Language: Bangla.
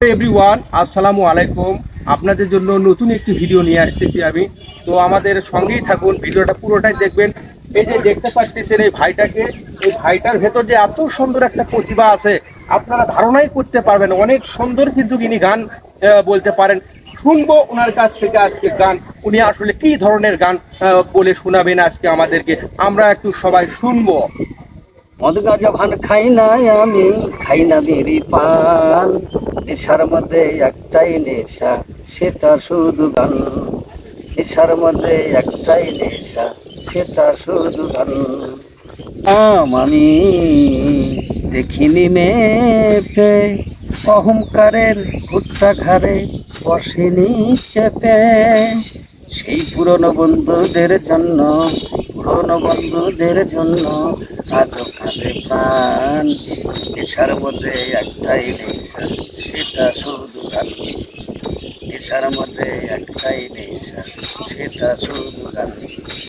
এভরিওয়ান, আসসালামু আলাইকুম। আপনাদের জন্য নতুন একটি ভিডিও নিয়ে আসতেছি আমি। তো আমাদের সঙ্গেই থাকুন, ভিডিওটা পুরোটাই দেখবেন। এই যে দেখতে পাচ্ছেন এই ভাইটাকে, এই ভাইটার ভেতর যে এত সুন্দর একটা প্রতিভা আছে আপনারা ধারণাই করতে পারবেন। অনেক সুন্দর কিন্তু ইনি গান বলতে পারেন। শুনবো ওনার কাছ থেকে আজকে গান, উনি আসলে কি ধরনের গান বলে শোনাবেন আজকে আমাদেরকে, আমরা একটু সবাই শুনবো। মদ গাঁজা ভান খাই না, আমি খাই না বিড়ি পান। নেশার মধ্যে একটাই নেশা, সেটা শুধু গান। নেশার মধ্যে একটাই নেশা, সেটা শুধু গান। আমি দেখিনি মেপে, অহংকারের ভুট্টা ঘাড়ে বসেনি চেপে। সেই পুরনো বন্ধুদের জন্য, পুরনো বন্ধুদের জন্য আজও কাঁদে প্রাণ। নেশার মধ্যে একটাই নেশা, সেটা শুধু গান। নেশার মধ্যে একটাই নেশা, সেটা শুধু গান।